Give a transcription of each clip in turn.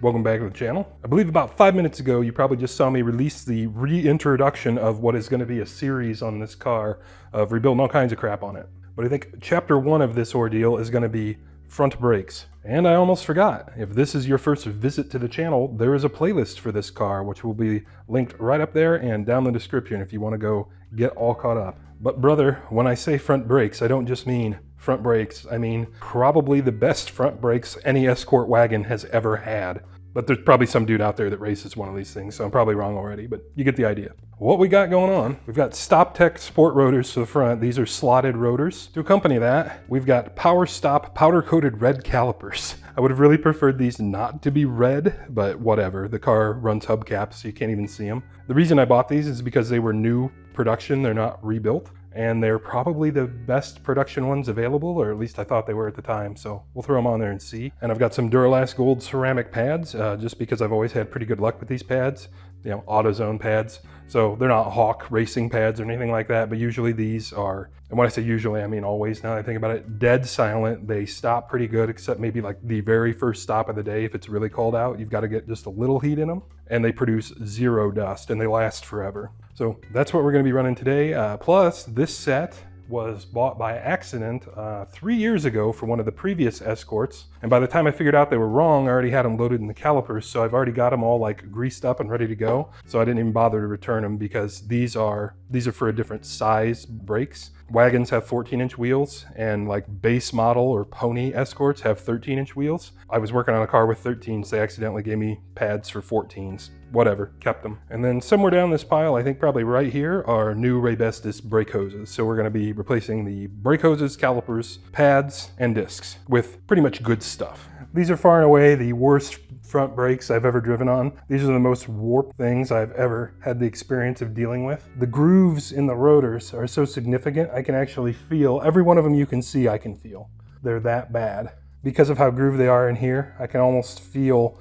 welcome back to the channel. I believe about 5 minutes ago you probably just saw me release the reintroduction of what is going to be a series on this car of rebuilding all kinds of crap on it. But I think chapter 1 of this ordeal is going to be front brakes. And I almost forgot, if this is your first visit to the channel, there is a playlist for this car which will be linked right up there and down the description if you want to go get all caught up. But brother, when I say front brakes, I don't just mean front brakes. I mean probably the best front brakes any Escort wagon has ever had. But there's probably some dude out there that races one of these things, so I'm probably wrong already, but you get the idea. What we got going on, we've got Stop Tech Sport rotors to the front. These are slotted rotors. To accompany that, we've got Power Stop powder-coated red calipers. I would have really preferred these not to be red, but whatever. The car runs hubcaps, so you can't even see them. The reason I bought these is because they were new production. They're not rebuilt. And they're probably the best production ones available, or at least I thought they were at the time, so we'll throw them on there and see. And I've got some Duralast Gold ceramic pads, just because I've always had pretty good luck with these pads, you know, AutoZone pads. So they're not Hawk racing pads or anything like that, but usually these are, and when I say usually, I mean always, now that I think about it, dead silent. They stop pretty good, except maybe like the very first stop of the day. If it's really cold out, you've got to get just a little heat in them, and they produce zero dust, and they last forever. So that's what we're going to be running today. Plus, this set was bought by accident 3 years ago for one of the previous Escorts. And by the time I figured out they were wrong, I already had them loaded in the calipers. So I've already got them all like greased up and ready to go. So I didn't even bother to return them because these are for a different size brakes. Wagons have 14-inch wheels, and like base model or pony Escorts have 13-inch wheels. I was working on a car with 13s. They accidentally gave me pads for 14s. Whatever, kept them. And then somewhere down this pile, I think probably right here, are new Raybestos brake hoses. So we're going to be replacing the brake hoses, calipers, pads, and discs with pretty much good stuff. These are far and away the worst front brakes I've ever driven on. These are the most warped things I've ever had the experience of dealing with. The grooves in the rotors are so significant, I can actually feel, every one of them you can see, I can feel. They're that bad. Because of how grooved they are in here, I can almost feel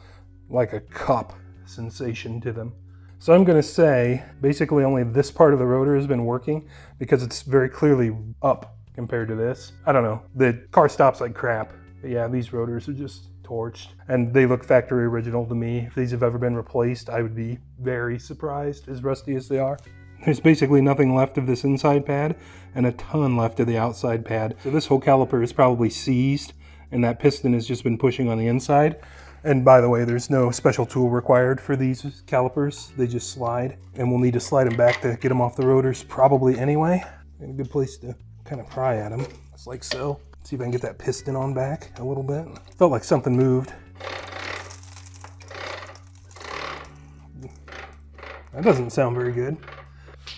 like a cup sensation to them. So I'm going to say basically only this part of the rotor has been working because it's very clearly up compared to this. I don't know. The car stops like crap. But yeah, these rotors are just torched, and they look factory original to me. If these have ever been replaced, I would be very surprised, as rusty as they are. There's basically nothing left of this inside pad and a ton left of the outside pad. So this whole caliper is probably seized, and that piston has just been pushing on the inside. And by the way, there's no special tool required for these calipers. They just slide, and we'll need to slide them back to get them off the rotors probably anyway. And a good place to kind of pry at them, just like so. See if I can get that piston on back a little bit. Felt like something moved. That doesn't sound very good.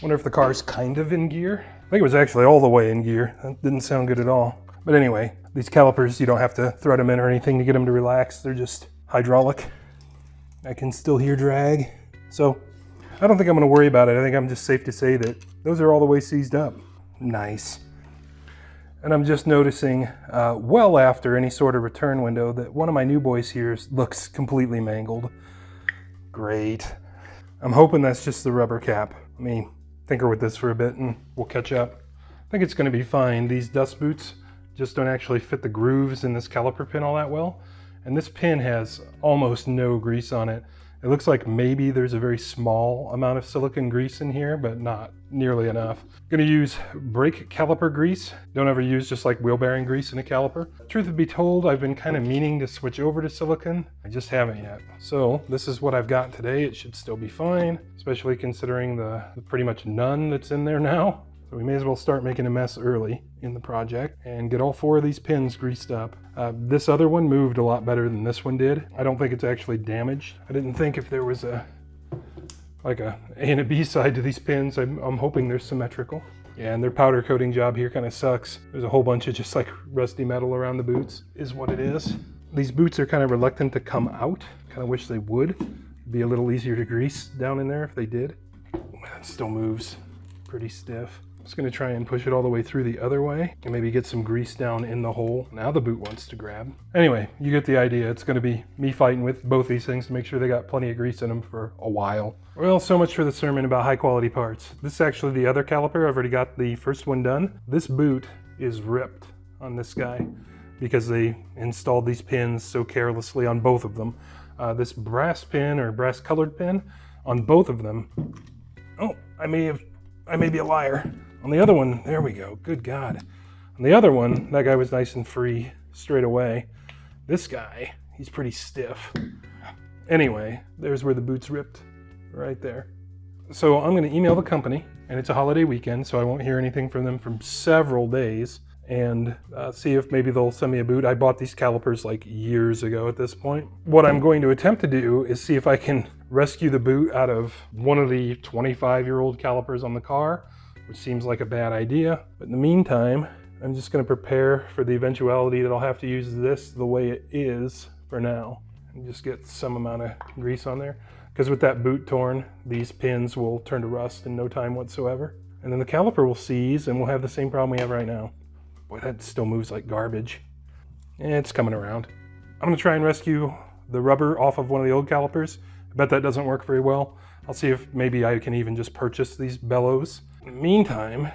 Wonder if the car's kind of in gear. I think it was actually all the way in gear. That didn't sound good at all. But anyway, these calipers, you don't have to thread them in or anything to get them to relax. They're just hydraulic. I can still hear drag. So I don't think I'm going to worry about it. I think I'm just safe to say that those are all the way seized up. Nice. And I'm just noticing, well after any sort of return window, that one of my new boys here looks completely mangled. Great. I'm hoping that's just the rubber cap. Let me tinker with this for a bit and we'll catch up. I think it's going to be fine. These dust boots just don't actually fit the grooves in this caliper pin all that well. And this pin has almost no grease on it. It looks like maybe there's a very small amount of silicone grease in here, but not nearly enough. I'm gonna use brake caliper grease. Don't ever use just like wheel bearing grease in a caliper. Truth be told, I've been kind of meaning to switch over to silicone. I just haven't yet. So this is what I've got today. It should still be fine, especially considering the pretty much none that's in there now. So we may as well start making a mess early in the project and get all 4 of these pins greased up. This other one moved a lot better than this one did. I don't think it's actually damaged. I didn't think if there was like a A and a B side to these pins. I'm hoping they're symmetrical. Yeah, and their powder coating job here kind of sucks. There's a whole bunch of just like rusty metal around the boots is what it is. These boots are kind of reluctant to come out. Kind of wish they would. It'd be a little easier to grease down in there if they did. It still moves pretty stiff. Just going to try and push it all the way through the other way and maybe get some grease down in the hole. Now the boot wants to grab. Anyway, you get the idea. It's going to be me fighting with both these things to make sure they got plenty of grease in them for a while. Well, so much for the sermon about high quality parts. This is actually the other caliper. I've already got the first one done. This boot is ripped on this guy because they installed these pins so carelessly on both of them. this brass pin or brass colored pin on both of them. Oh, I may be a liar. On the other one, there we go, good God. On the other one, that guy was nice and free straight away. This guy, he's pretty stiff. Anyway, there's where the boot's ripped, right there. So I'm gonna email the company, and it's a holiday weekend, so I won't hear anything from them for several days, and see if maybe they'll send me a boot. I bought these calipers like years ago at this point. What I'm going to attempt to do is see if I can rescue the boot out of one of the 25-year-old calipers on the car, which seems like a bad idea. But in the meantime, I'm just gonna prepare for the eventuality that I'll have to use this the way it is for now, and just get some amount of grease on there. Because with that boot torn, these pins will turn to rust in no time whatsoever. And then the caliper will seize and we'll have the same problem we have right now. Boy, that still moves like garbage. It's coming around. I'm gonna try and rescue the rubber off of one of the old calipers. I bet that doesn't work very well. I'll see if maybe I can even just purchase these bellows. In the meantime,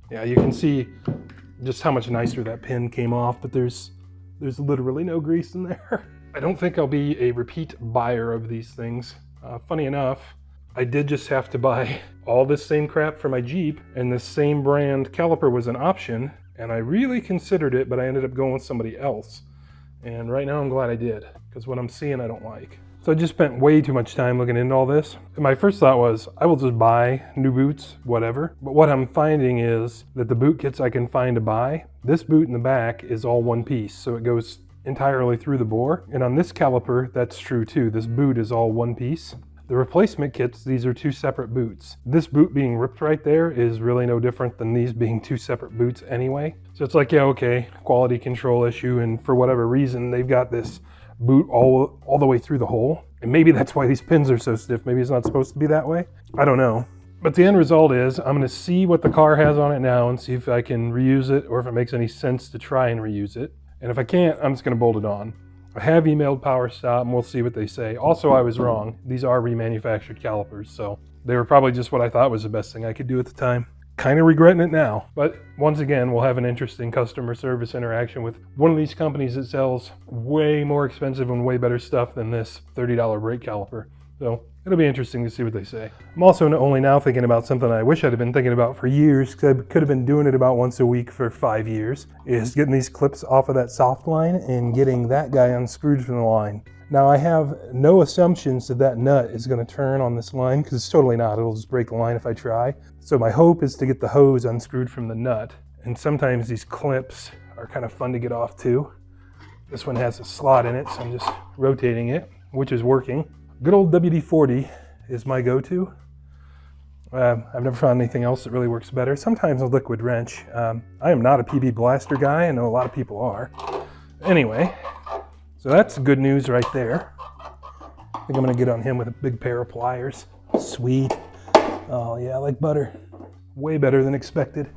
yeah, you can see just how much nicer that pin came off, but there's literally no grease in there. I don't think I'll be a repeat buyer of these things. Funny enough, I did just have to buy all this same crap for my Jeep, and this same brand caliper was an option, and I really considered it, but I ended up going with somebody else. And right now I'm glad I did, because what I'm seeing I don't like. So I just spent way too much time looking into all this. And my first thought was, I will just buy new boots, whatever. But what I'm finding is that the boot kits I can find to buy, this boot in the back is all one piece, so it goes entirely through the bore. And on this caliper, that's true too. This boot is all one piece. The replacement kits, these are two separate boots. This boot being ripped right there is really no different than these being two separate boots anyway. So it's like, yeah, okay, quality control issue, and for whatever reason, they've got this boot all the way through the hole. And maybe that's why these pins are so stiff. Maybe it's not supposed to be that way. I don't know. But the end result is I'm gonna see what the car has on it now and see if I can reuse it or if it makes any sense to try and reuse it. And if I can't, I'm just gonna bolt it on. I have emailed PowerStop and we'll see what they say. Also, I was wrong. These are remanufactured calipers, so they were probably just what I thought was the best thing I could do at the time. Kind of regretting it now. But once again, we'll have an interesting customer service interaction with one of these companies that sells way more expensive and way better stuff than this $30 brake caliper. So it'll be interesting to see what they say. I'm also only now thinking about something I wish I'd have been thinking about for years, because I could have been doing it about once a week for 5 years, is getting these clips off of that soft line and getting that guy unscrewed from the line. Now I have no assumptions that that nut is going to turn on this line, because it's totally not. It'll just break the line if I try. So my hope is to get the hose unscrewed from the nut. And sometimes these clips are kind of fun to get off too. This one has a slot in it, so I'm just rotating it, which is working. Good old WD-40 is my go-to. I've never found anything else that really works better. Sometimes a liquid wrench. I am not a PB blaster guy. I know a lot of people are. Anyway, so that's good news right there. I think I'm gonna get on him with a big pair of pliers. Sweet. Oh yeah, like butter. Way better than expected.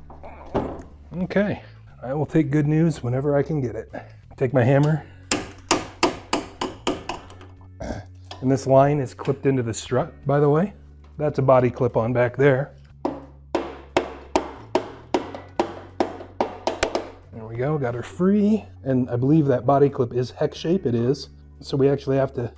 Okay, I will take good news whenever I can get it. Take my hammer. And this line is clipped into the strut, by the way. That's a body clip on back there. There we go, got her free. And I believe that body clip is hex shape, it is. So we actually have to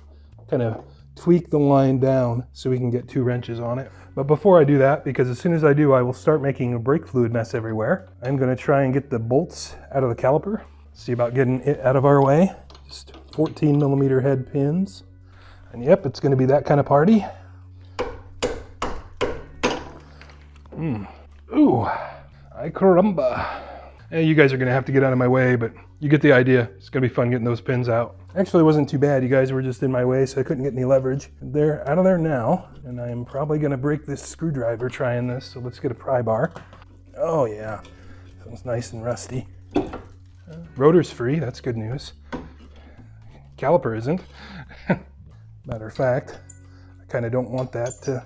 kind of tweak the line down so we can get 2 wrenches on it. But before I do that, because as soon as I do, I will start making a brake fluid mess everywhere. I'm gonna try and get the bolts out of the caliper. See about getting it out of our way. Just 14mm head pins. And yep, it's gonna be that kind of party. Ooh, ay caramba. Hey, you guys are gonna have to get out of my way, but you get the idea. It's gonna be fun getting those pins out. Actually, it wasn't too bad. You guys were just in my way, so I couldn't get any leverage. They're out of there now, and I am probably gonna break this screwdriver trying this, so let's get a pry bar. Oh yeah, feels nice and rusty. Rotor's free, that's good news. Caliper isn't. Matter of fact, I kind of don't want that to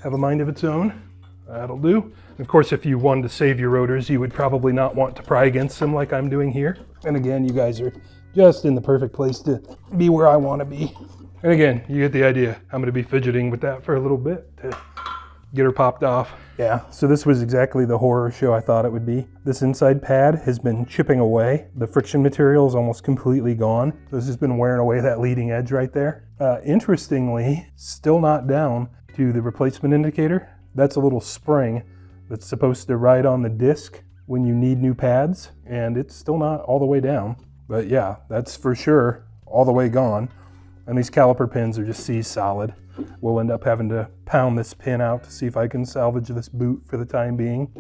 have a mind of its own. That'll do. And of course, if you wanted to save your rotors, you would probably not want to pry against them like I'm doing here. And again, you guys are just in the perfect place to be where I want to be. And again, you get the idea. I'm going to be fidgeting with that for a little bit to get her popped off. Yeah, so this was exactly the horror show I thought it would be. This inside pad has been chipping away. The friction material is almost completely gone. So this has been wearing away that leading edge right there. Interestingly, still not down to the replacement indicator. That's a little spring that's supposed to ride on the disc when you need new pads, and it's still not all the way down. But yeah, that's for sure all the way gone. And these caliper pins are just seized solid. We'll end up having to pound this pin out to see if I can salvage this boot for the time being.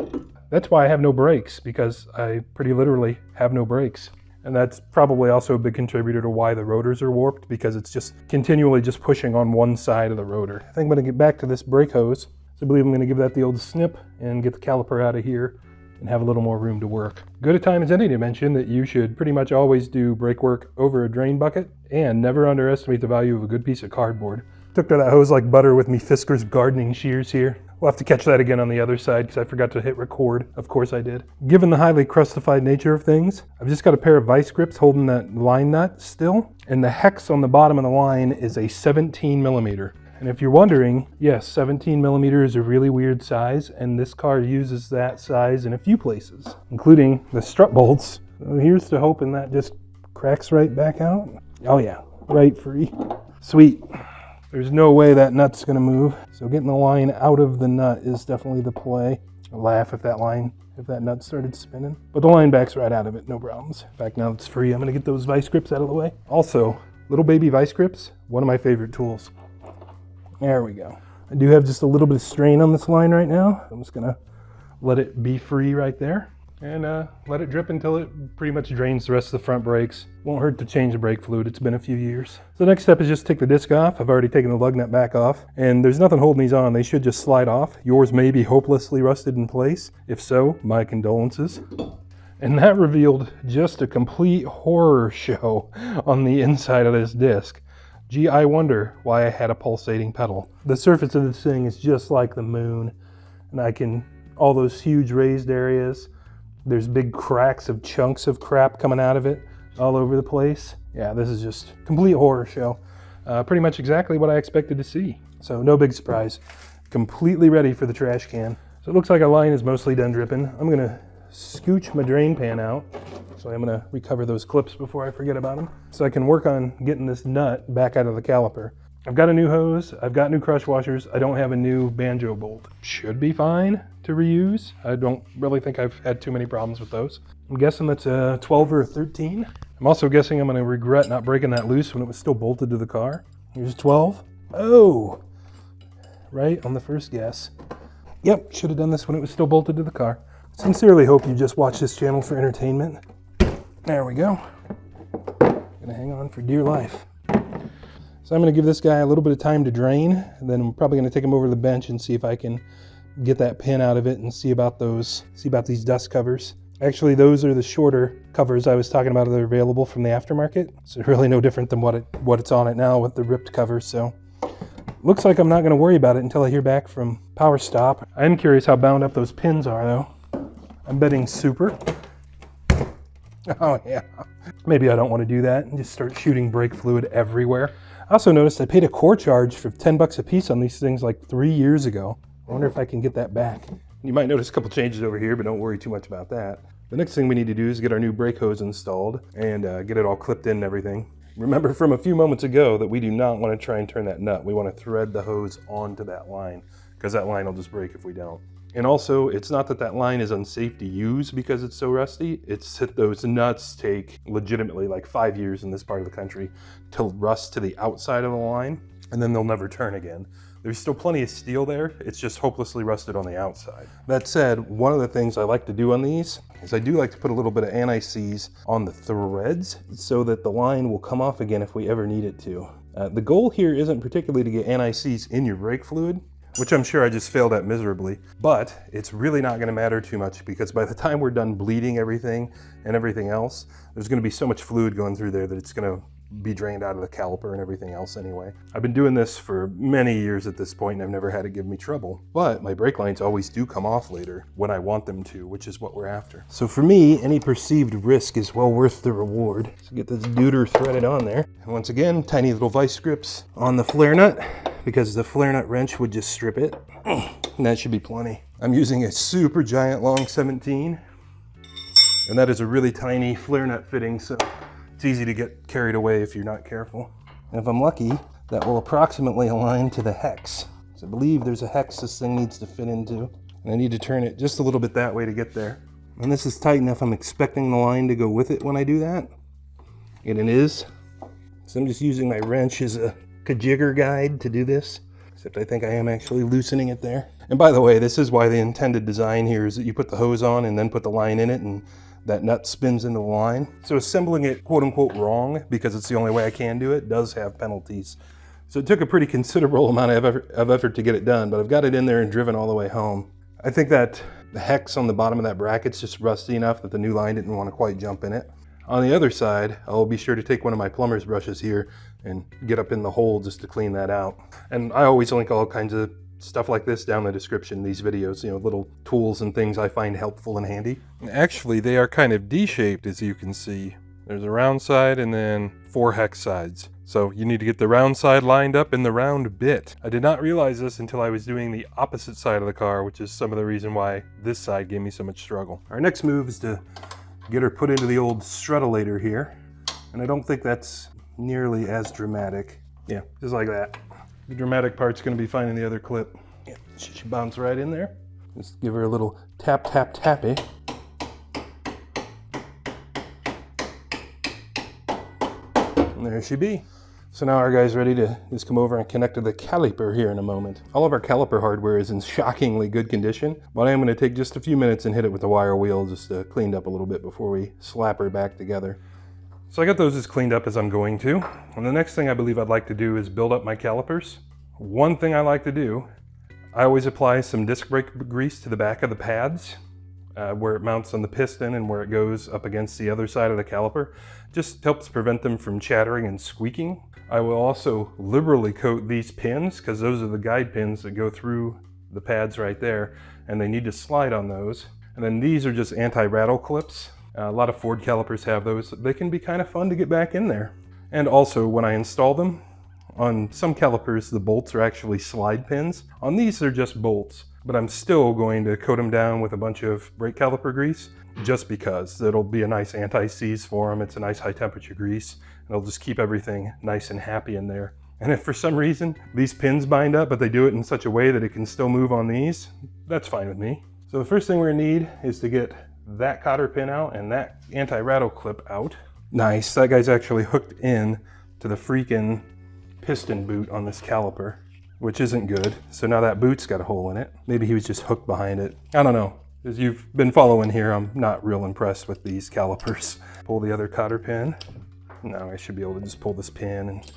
That's why I have no brakes, because I pretty literally have no brakes. And that's probably also a big contributor to why the rotors are warped, because it's just continually just pushing on one side of the rotor. I think I'm gonna get back to this brake hose. So I believe I'm gonna give that the old snip and get the caliper out of here and have a little more room to work. Good a time as any to mention that you should pretty much always do brake work over a drain bucket, and never underestimate the value of a good piece of cardboard. Took to that hose like butter with me Fisker's gardening shears here. We'll have to catch that again on the other side because I forgot to hit record. Of course I did. Given the highly crustified nature of things, I've just got a pair of vice grips holding that line nut still, and the hex on the bottom of the line is a 17 millimeter. And if you're wondering, yes, 17 millimeter is a really weird size, and this car uses that size in a few places, including the strut bolts. So here's to hoping that just cracks right back out. Oh yeah, right free. Sweet. There's no way that nut's gonna move. So getting the line out of the nut is definitely the play. I'll laugh if that nut started spinning. But the line backs right out of it, no problems. In fact, now it's free, I'm gonna get those vice grips out of the way. Also, little baby vice grips, one of my favorite tools. There we go. I do have just a little bit of strain on this line right now. I'm just gonna let it be free right there and let it drip until it pretty much drains the rest of the front brakes. Won't hurt to change the brake fluid, it's been a few years. So the next step is just take the disc off. I've already taken the lug nut back off, and there's nothing holding these on. They should just slide off. Yours may be hopelessly rusted in place. If so, my condolences. And that revealed just a complete horror show on the inside of this disc. Gee, I wonder why I had a pulsating pedal. The surface of this thing is just like the moon, and all those huge raised areas, there's big cracks of chunks of crap coming out of it all over the place. Yeah, this is just a complete horror show. Pretty much exactly what I expected to see. So no big surprise. Completely ready for the trash can. So it looks like our line is mostly done dripping. I'm gonna scooch my drain pan out. So I'm gonna recover those clips before I forget about them, so I can work on getting this nut back out of the caliper. I've got a new hose, I've got new crush washers, I don't have a new banjo bolt. Should be fine to reuse. I don't really think I've had too many problems with those. I'm guessing that's a 12 or a 13. I'm also guessing I'm gonna regret not breaking that loose when it was still bolted to the car. Here's 12. Oh, right on the first guess. Yep, should have done this when it was still bolted to the car. Sincerely hope you just watch this channel for entertainment. There we go. Gonna hang on for dear life. So I'm gonna give this guy a little bit of time to drain, and then I'm probably gonna take him over to the bench and see if I can get that pin out of it and see about these dust covers. Actually, those are the shorter covers I was talking about that are available from the aftermarket. So really no different than what it's on it now with the ripped covers. So looks like I'm not gonna worry about it until I hear back from Power Stop. I am curious how bound up those pins are though. I'm betting super. Oh yeah, maybe I don't want to do that and just start shooting brake fluid everywhere. I also noticed I paid a core charge for 10 bucks a piece on these things like 3 years ago. I wonder if I can get that back. You might notice a couple changes over here, but don't worry too much about that. The next thing we need to do is get our new brake hose installed and get it all clipped in and everything. Remember from a few moments ago that we do not want to try and turn that nut. We want to thread the hose onto that line, because that line will just break if we don't. And also, it's not that line is unsafe to use because it's so rusty, it's that those nuts take legitimately like 5 years in this part of the country to rust to the outside of the line, and then they'll never turn again. There's still plenty of steel there, it's just hopelessly rusted on the outside. That said, one of the things I like to do on these is I do like to put a little bit of anti-seize on the threads so that the line will come off again if we ever need it to. The goal here isn't particularly to get anti-seize in your brake fluid, which I'm sure I just failed at miserably, but it's really not gonna matter too much because by the time we're done bleeding everything and everything else, there's gonna be so much fluid going through there that it's gonna be drained out of the caliper and everything else anyway. I've been doing this for many years at this point and I've never had it give me trouble, but my brake lines always do come off later when I want them to, which is what we're after. So for me, any perceived risk is well worth the reward. So get this duder threaded on there. And once again, tiny little vice grips on the flare nut, because the flare nut wrench would just strip it. and that should be plenty. I'm using a super giant long 17, and that is a really tiny flare nut fitting, so it's easy to get carried away if you're not careful. And if I'm lucky, that will approximately align to the hex. So I believe there's a hex this thing needs to fit into, and I need to turn it just a little bit that way to get there. And this is tight enough, I'm expecting the line to go with it when I do that, and it is. So I'm just using my wrench as a kajigger guide to do this, except I think I am actually loosening it there. And by the way, this is why the intended design here is that you put the hose on and then put the line in it, and that nut spins into the line. So assembling it quote unquote wrong, because it's the only way I can do it, does have penalties. So it took a pretty considerable amount of effort to get it done, but I've got it in there and driven all the way home. I think that the hex on the bottom of that bracket's just rusty enough that the new line didn't want to quite jump in it. On the other side, I'll be sure to take one of my plumber's brushes here and get up in the hole just to clean that out. And I always link all kinds of stuff like this down in the description, these videos, you know, little tools and things I find helpful and handy. Actually, they are kind of D-shaped, as you can see. There's a round side and then 4 hex sides. So you need to get the round side lined up in the round bit. I did not realize this until I was doing the opposite side of the car, which is some of the reason why this side gave me so much struggle. Our next move is to get her put into the old strutulator here. And I don't think that's nearly as dramatic. Yeah, just like that. The dramatic part's gonna be fine in the other clip. Yeah, she should bounce right in there. Just give her a little tap, tap, tappy. And there she be. So now our guy's ready to just come over and connect to the caliper here in a moment. All of our caliper hardware is in shockingly good condition, but I am going to take just a few minutes and hit it with the wire wheel just to clean up a little bit before we slap her back together. So I got those as cleaned up as I'm going to. And the next thing I believe I'd like to do is build up my calipers. One thing I like to do, I always apply some disc brake grease to the back of the pads where it mounts on the piston and where it goes up against the other side of the caliper. Just helps prevent them from chattering and squeaking. I will also liberally coat these pins, because those are the guide pins that go through the pads right there, and they need to slide on those. And then these are just anti-rattle clips. A lot of Ford calipers have those. They can be kind of fun to get back in there. And also, when I install them, on some calipers the bolts are actually slide pins. On these they're just bolts, but I'm still going to coat them down with a bunch of brake caliper grease, just because it'll be a nice anti-seize for them. It's a nice high temperature grease. It'll just keep everything nice and happy in there. And if for some reason these pins bind up, but they do it in such a way that it can still move on these, that's fine with me. So the first thing we're gonna need is to get that cotter pin out and that anti-rattle clip out. Nice, that guy's actually hooked in to the freaking piston boot on this caliper, which isn't good. So now that boot's got a hole in it. Maybe he was just hooked behind it. I don't know. As you've been following here, I'm not real impressed with these calipers. Pull the other cotter pin. Now I should be able to just pull this pin and,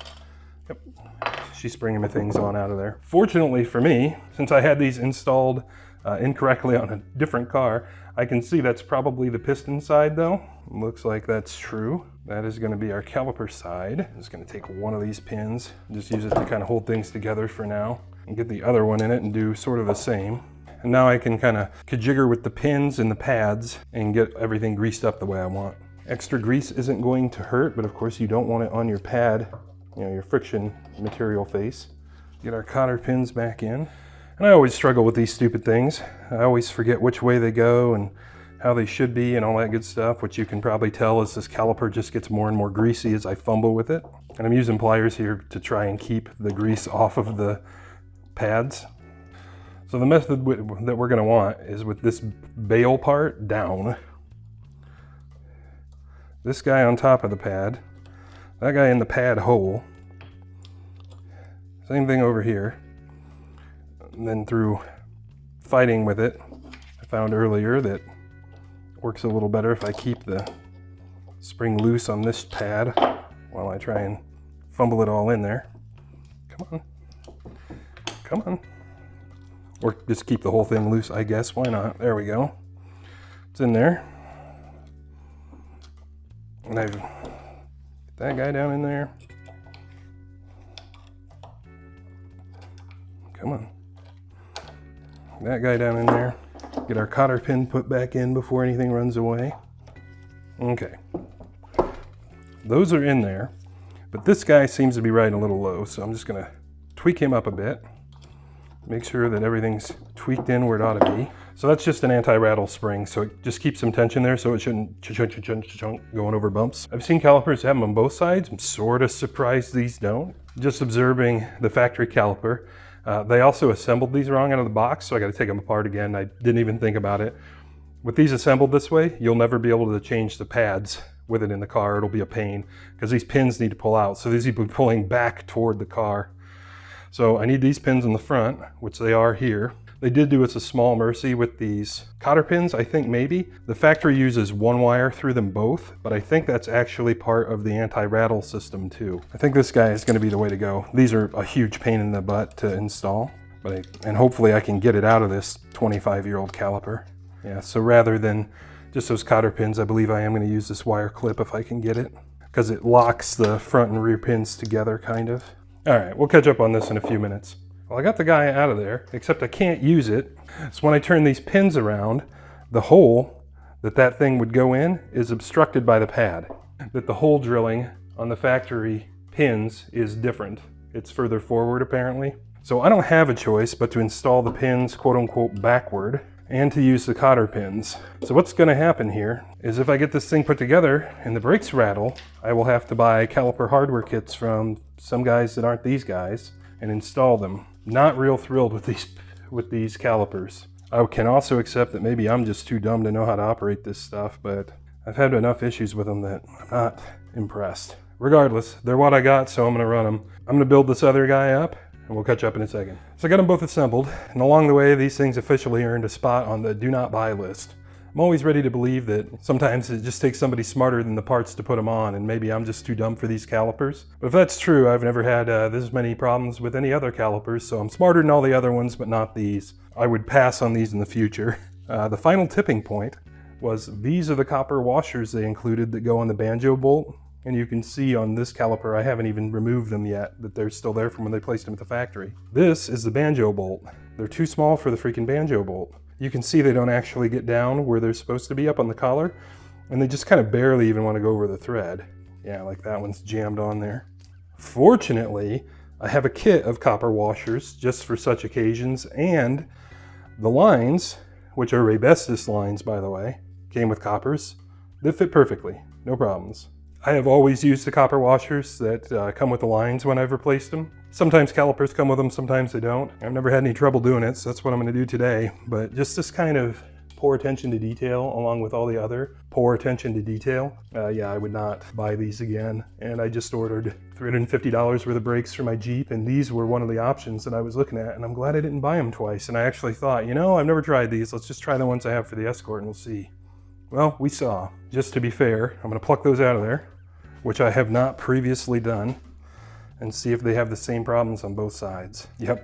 yep, she's bringing my things on out of there. Fortunately for me, since I had these installed incorrectly on a different car, I can see that's probably the piston side though. Looks like that's true. That is going to be our caliper side. I'm just going to take one of these pins, just use it to kind of hold things together for now, and get the other one in it and do sort of the same. And now I can kind of kajigger with the pins and the pads and get everything greased up the way I want. Extra grease isn't going to hurt, but of course you don't want it on your pad, you know, your friction material face. Get our cotter pins back in. And I always struggle with these stupid things. I always forget which way they go and how they should be and all that good stuff, which you can probably tell as this caliper just gets more and more greasy as I fumble with it. And I'm using pliers here to try and keep the grease off of the pads. So the method that we're gonna want is with this bail part down, this guy on top of the pad, that guy in the pad hole, same thing over here. And then through fighting with it, I found earlier that it works a little better if I keep the spring loose on this pad while I try and fumble it all in there. Come on, come on. Or just keep the whole thing loose, I guess, why not? There we go. It's in there. And I've put that guy down in there. Come on. That guy down in there. Get our cotter pin put back in before anything runs away. Okay. Those are in there, but this guy seems to be riding a little low, so I'm just gonna tweak him up a bit. Make sure that everything's tweaked in where it ought to be. So that's just an anti-rattle spring, so it just keeps some tension there so it shouldn't chunk going over bumps. I've seen calipers have them on both sides. I'm sort of surprised these don't. Just observing the factory caliper. They also assembled these wrong out of the box, so I got to take them apart again. I didn't even think about it. With these assembled this way, you'll never be able to change the pads with it in the car. It'll be a pain because these pins need to pull out. So these need to be pulling back toward the car. So I need these pins in the front, which they are here. They did do us a small mercy with these cotter pins, I think maybe. The factory uses one wire through them both, but I think that's actually part of the anti-rattle system too. I think this guy is going to be the way to go. These are a huge pain in the butt to install, and hopefully I can get it out of this 25-year-old caliper. Yeah, so rather than just those cotter pins, I believe I am going to use this wire clip if I can get it, because it locks the front and rear pins together, kind of. All right, we'll catch up on this in a few minutes. Well, I got the guy out of there, except I can't use it. So when I turn these pins around, the hole that thing would go in is obstructed by the pad. That the hole drilling on the factory pins is different. It's further forward, apparently. So I don't have a choice but to install the pins, quote unquote, backward, and to use the cotter pins. So what's gonna happen here is if I get this thing put together and the brakes rattle, I will have to buy caliper hardware kits from some guys that aren't these guys and install them. Not real thrilled with these calipers. I can also accept that maybe I'm just too dumb to know how to operate this stuff, but I've had enough issues with them that I'm not impressed. Regardless, they're what I got, so I'm gonna run them. I'm gonna build this other guy up, and we'll catch up in a second. So I got them both assembled, and along the way, these things officially earned a spot on the do not buy list. I'm always ready to believe that sometimes it just takes somebody smarter than the parts to put them on, and maybe I'm just too dumb for these calipers. But if that's true, I've never had this many problems with any other calipers, so I'm smarter than all the other ones, but not these. I would pass on these in the future. The final tipping point was these are the copper washers they included that go on the banjo bolt. And you can see on this caliper, I haven't even removed them yet, that they're still there from when they placed them at the factory. This is the banjo bolt. They're too small for the freaking banjo bolt. You can see they don't actually get down where they're supposed to be up on the collar, and they just kind of barely even want to go over the thread. Yeah, like that one's jammed on there. Fortunately, I have a kit of copper washers just for such occasions, and the lines, which are Raybestos lines, by the way, came with coppers. They fit perfectly, no problems. I have always used the copper washers that come with the lines when I've replaced them. Sometimes calipers come with them, sometimes they don't. I've never had any trouble doing it, so that's what I'm going to do today. But just this kind of poor attention to detail, along with all the other poor attention to detail, yeah, I would not buy these again. And I just ordered $350 worth of brakes for my Jeep, and these were one of the options that I was looking at, and I'm glad I didn't buy them twice. And I actually thought, you know, I've never tried these. Let's just try the ones I have for the Escort, and we'll see. Well, we saw. Just to be fair, I'm going to pluck those out of there, which I have not previously done, and see if they have the same problems on both sides. Yep,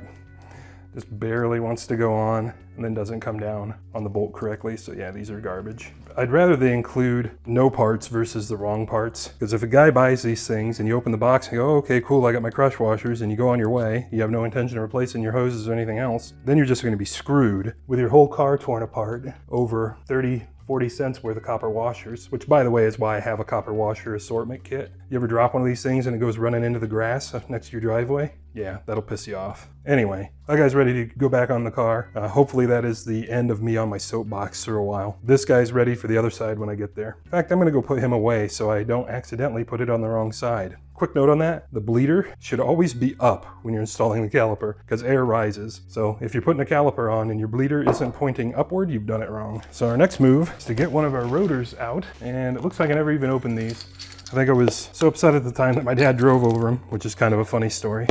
just barely wants to go on and then doesn't come down on the bolt correctly. So yeah, these are garbage. I'd rather they include no parts versus the wrong parts, because if a guy buys these things and you open the box and go, oh, okay, cool, I got my crush washers, and you go on your way, you have no intention of replacing your hoses or anything else, then you're just going to be screwed with your whole car torn apart over 30-40 cents worth of copper washers, which by the way is why I have a copper washer assortment kit. You ever drop one of these things and it goes running into the grass next to your driveway? Yeah, that'll piss you off. Anyway, that guy's ready to go back on the car. Hopefully that is the end of me on my soapbox for a while. This guy's ready for the other side when I get there. In fact, I'm gonna go put him away so I don't accidentally put it on the wrong side. Quick note on that, the bleeder should always be up when you're installing the caliper because air rises. So if you're putting a caliper on and your bleeder isn't pointing upward, you've done it wrong. So our next move is to get one of our rotors out, and it looks like I never even opened these. I think I was so upset at the time that my dad drove over them, which is kind of a funny story,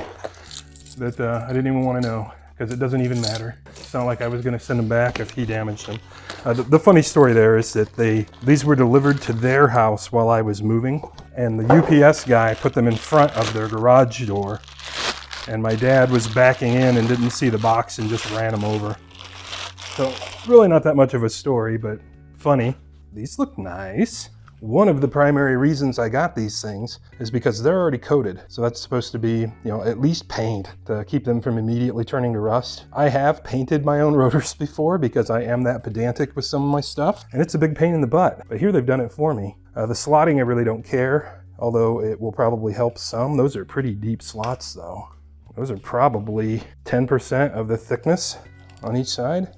that I didn't even want to know because it doesn't even matter. It's not like I was going to send them back if he damaged them. The funny story there is that these were delivered to their house while I was moving, and the UPS guy put them in front of their garage door, and my dad was backing in and didn't see the box and just ran them over. So really not that much of a story, but funny. These look nice. One of the primary reasons I got these things is because they're already coated. So that's supposed to be, you know, at least paint to keep them from immediately turning to rust. I have painted my own rotors before because I am that pedantic with some of my stuff, and it's a big pain in the butt. But here they've done it for me. The slotting I really don't care, although it will probably help some. Those are pretty deep slots though. Those are probably 10% of the thickness on each side.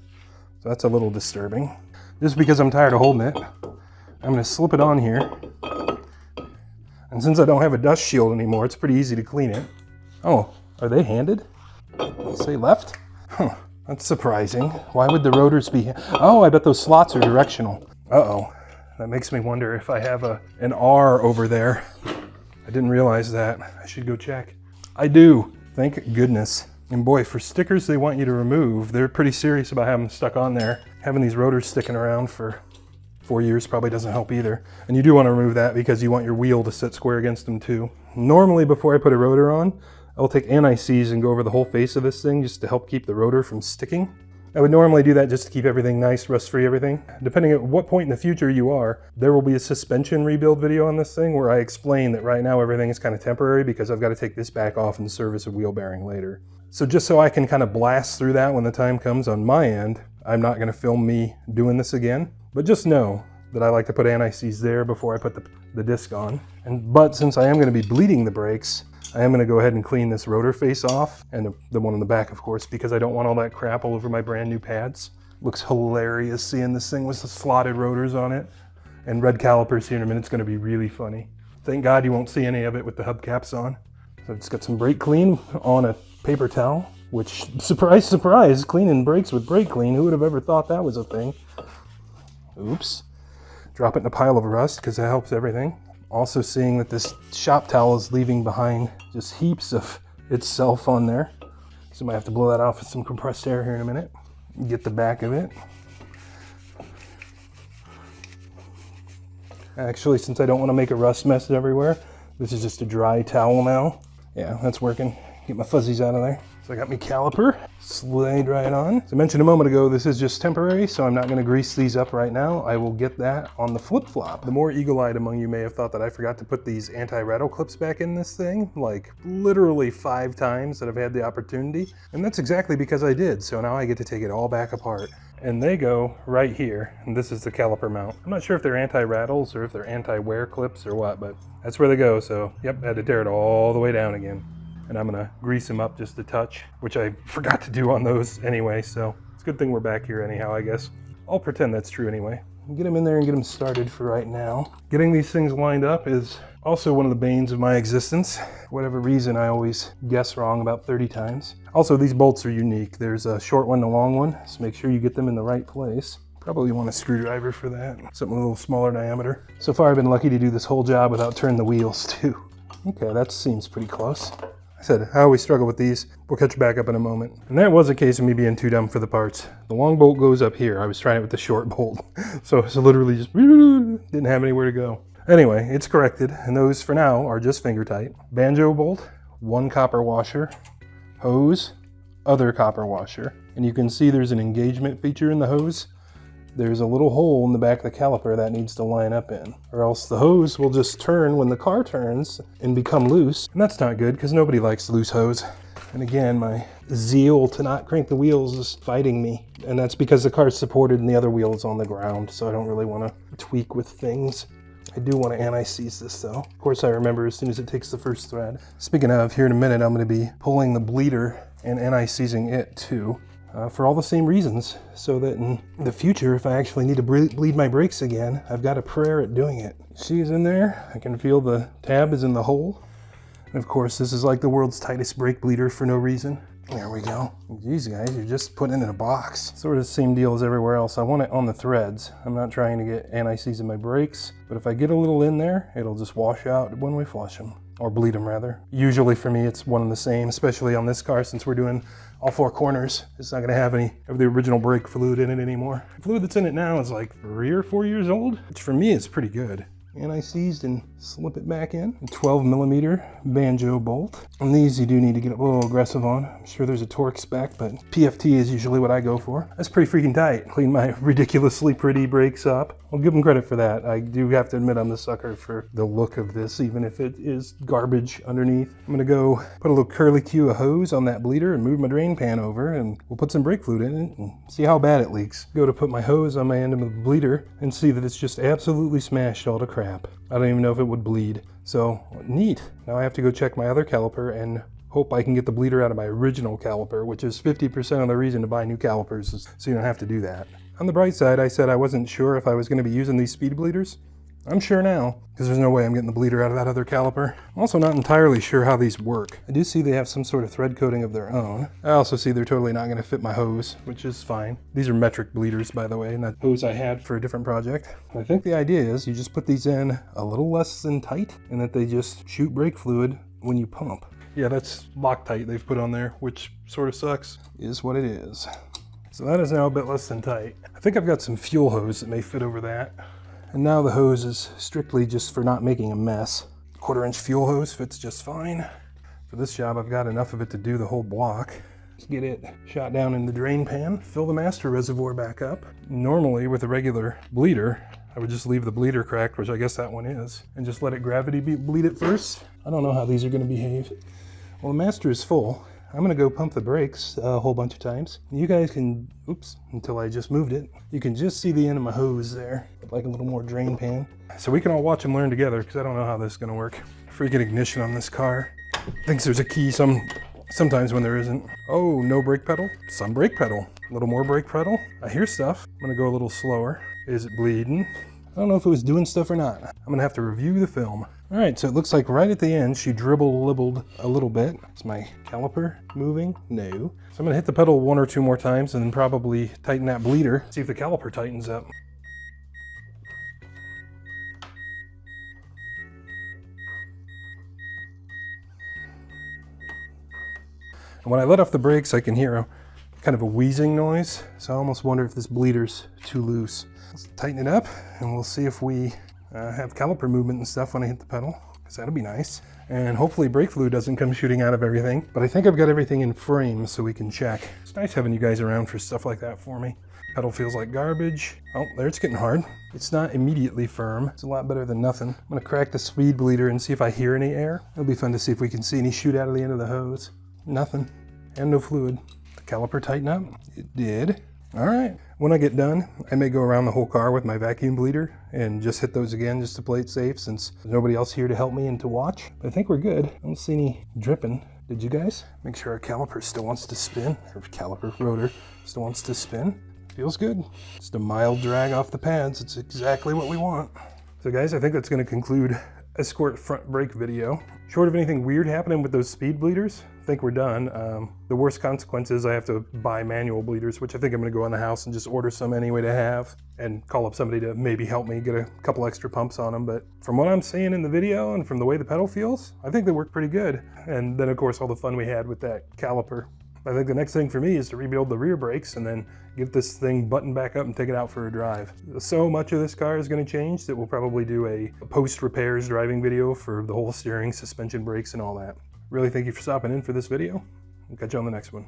So that's a little disturbing. Just because I'm tired of holding it, I'm gonna slip it on here. And since I don't have a dust shield anymore, it's pretty easy to clean it. Oh, are they handed? Say left? Huh, that's surprising. Why would the rotors be? Oh, I bet those slots are directional. Uh-oh, that makes me wonder if I have an R over there. I didn't realize that. I should go check. I do, thank goodness. And boy, for stickers they want you to remove, they're pretty serious about having them stuck on there. Having these rotors sticking around for 4 years probably doesn't help either. And you do want to remove that because you want your wheel to sit square against them too. Normally before I put a rotor on, I'll take anti-seize and go over the whole face of this thing just to help keep the rotor from sticking. I would normally do that just to keep everything nice, rust-free everything. Depending at what point in the future you are, there will be a suspension rebuild video on this thing where I explain that right now everything is kind of temporary because I've got to take this back off and service a wheel bearing later. So just so I can kind of blast through that when the time comes on my end, I'm not going to film me doing this again. But just know that I like to put anti-seize there before I put the disc on. But since I am going to be bleeding the brakes, I am going to go ahead and clean this rotor face off, and the one on the back, of course, because I don't want all that crap all over my brand new pads. Looks hilarious seeing this thing with the slotted rotors on it. And red calipers here in a minute. It's going to be really funny. Thank God you won't see any of it with the hubcaps on. So I've just got some brake clean on a paper towel, which, surprise, surprise, cleaning brakes with brake clean. Who would have ever thought that was a thing? Oops. Drop it in a pile of rust because that helps everything. Also seeing that this shop towel is leaving behind just heaps of itself on there. So I might have to blow that off with some compressed air here in a minute. Get the back of it. Actually, since I don't want to make a rust mess everywhere, this is just a dry towel now. Yeah, that's working. Get my fuzzies out of there. So I got my caliper, slide right on. As I mentioned a moment ago, this is just temporary, so I'm not going to grease these up right now. I will get that on the flip-flop. The more eagle-eyed among you may have thought that I forgot to put these anti-rattle clips back in this thing, like literally 5 times that I've had the opportunity. And that's exactly because I did, so now I get to take it all back apart. And they go right here, and this is the caliper mount. I'm not sure if they're anti-rattles or if they're anti-wear clips or what, but that's where they go, so yep, I had to tear it all the way down again. And I'm gonna grease them up just a touch, which I forgot to do on those anyway, so it's a good thing we're back here anyhow, I guess. I'll pretend that's true anyway. Get them in there and get them started for right now. Getting these things lined up is also one of the banes of my existence. For whatever reason, I always guess wrong about 30 times. Also, these bolts are unique. There's a short one and a long one, so make sure you get them in the right place. Probably want a screwdriver for that, something a little smaller diameter. So far, I've been lucky to do this whole job without turning the wheels too. Okay, that seems pretty close. I said, I always struggle with these. We'll catch back up in a moment. And that was a case of me being too dumb for the parts. The long bolt goes up here. I was trying it with the short bolt. So it's literally just, didn't have anywhere to go. Anyway, it's corrected. And those for now are just finger tight. Banjo bolt, 1 copper washer, hose, other copper washer. And you can see there's an engagement feature in the hose. There's a little hole in the back of the caliper that needs to line up in, or else the hose will just turn when the car turns and become loose. And that's not good because nobody likes loose hose. And again, my zeal to not crank the wheels is fighting me. And that's because the car's supported and the other wheel is on the ground, so I don't really want to tweak with things. I do want to anti-seize this though. Of course, I remember as soon as it takes the first thread. Speaking of, here in a minute, I'm going to be pulling the bleeder and anti-seizing it too. For all the same reasons, so that in the future, if I actually need to bleed my brakes again, I've got a prayer at doing it. She's in there. I can feel the tab is in the hole. And of course, this is like the world's tightest brake bleeder for no reason. There we go. Geez, guys, you're just putting it in a box. Sort of the same deal as everywhere else. I want it on the threads. I'm not trying to get anti-seize in my brakes, but if I get a little in there, it'll just wash out when we flush them. Or bleed them, rather. Usually for me, it's one and the same, especially on this car, since we're doing all 4 corners. It's not going to have any of the original brake fluid in it anymore. The fluid that's in it now is like 3 or 4 years old, which for me is pretty good. Anti-seized and slip it back in. A 12mm banjo bolt. And these you do need to get a little aggressive on. I'm sure there's a torque spec, but PFT is usually what I go for. That's pretty freaking tight. Clean my ridiculously pretty brakes up. I'll give them credit for that. I do have to admit I'm the sucker for the look of this, even if it is garbage underneath. I'm gonna go put a little curly Q of hose on that bleeder and move my drain pan over, and we'll put some brake fluid in it and see how bad it leaks. Go to put my hose on my end of the bleeder and see that it's just absolutely smashed all to crap. I don't even know if it would bleed. So neat. Now I have to go check my other caliper and hope I can get the bleeder out of my original caliper, which is 50% of the reason to buy new calipers, is so you don't have to do that. On the bright side, I said I wasn't sure if I was going to be using these speed bleeders. I'm sure now, because there's no way I'm getting the bleeder out of that other caliper. I'm also not entirely sure how these work. I do see they have some sort of thread coating of their own. I also see they're totally not going to fit my hose, which is fine. These are metric bleeders, by the way, not hose I had for a different project. I think the idea is you just put these in a little less than tight, and that they just shoot brake fluid when you pump. Yeah, that's Loctite they've put on there, which sort of sucks. Is what it is. So that is now a bit less than tight. I think I've got some fuel hose that may fit over that. And now the hose is strictly just for not making a mess. 1/4-inch fuel hose fits just fine. For this job, I've got enough of it to do the whole block. Just get it shot down in the drain pan, fill the master reservoir back up. Normally, with a regular bleeder, I would just leave the bleeder cracked, which I guess that one is, and just let it gravity bleed it first. I don't know how these are going to behave. Well, the master is full. I'm going to go pump the brakes a whole bunch of times. You guys can, oops, until I just moved it. You can just see the end of my hose there, like a little more drain pan. So we can all watch them learn together, because I don't know how this is going to work. Freaking ignition on this car. Thinks there's a key sometimes when there isn't. Oh, no brake pedal? Some brake pedal. A little more brake pedal. I hear stuff. I'm going to go a little slower. Is it bleeding? I don't know if it was doing stuff or not. I'm going to have to review the film. All right, so it looks like right at the end, she dribbled a little bit. Is my caliper moving? No. So I'm going to hit the pedal 1 or 2 more times and then probably tighten that bleeder. See if the caliper tightens up. And when I let off the brakes, I can hear kind of a wheezing noise. So I almost wonder if this bleeder's too loose. Let's tighten it up and we'll see if we have caliper movement and stuff when I hit the pedal, because that'll be nice. And hopefully brake fluid doesn't come shooting out of everything. But I think I've got everything in frame so we can check. It's nice having you guys around for stuff like that for me. Pedal feels like garbage. Oh, there, it's getting hard. It's not immediately firm. It's a lot better than nothing. I'm gonna crack the speed bleeder and see if I hear any air. It'll be fun to see if we can see any shoot out of the end of the hose. Nothing, and no fluid. The caliper tighten up? It did. All right, when I get done, I may go around the whole car with my vacuum bleeder and just hit those again just to play it safe, since there's nobody else here to help me and to watch. But I think we're good. I don't see any dripping. Did you guys? Make sure our caliper still wants to spin, or caliper rotor still wants to spin. Feels good. Just a mild drag off the pads. It's exactly what we want. So guys, I think that's gonna conclude Escort front brake video. Short of anything weird happening with those speed bleeders, I think we're done. The worst consequence is I have to buy manual bleeders, which I think I'm gonna go in the house and just order some anyway to have and call up somebody to maybe help me get a couple extra pumps on them. But from what I'm seeing in the video and from the way the pedal feels, I think they work pretty good. And then of course all the fun we had with that caliper. I think the next thing for me is to rebuild the rear brakes and then get this thing buttoned back up and take it out for a drive. So much of this car is going to change that we'll probably do a post-repairs driving video for the whole steering, suspension, brakes, and all that. Really thank you for stopping in for this video. I'll catch you on the next one.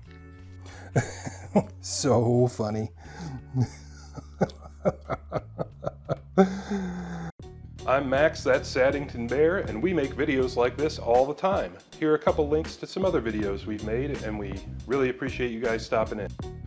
So funny. I'm Max, that's Saddington Bear, and we make videos like this all the time. Here are a couple links to some other videos we've made, and we really appreciate you guys stopping in.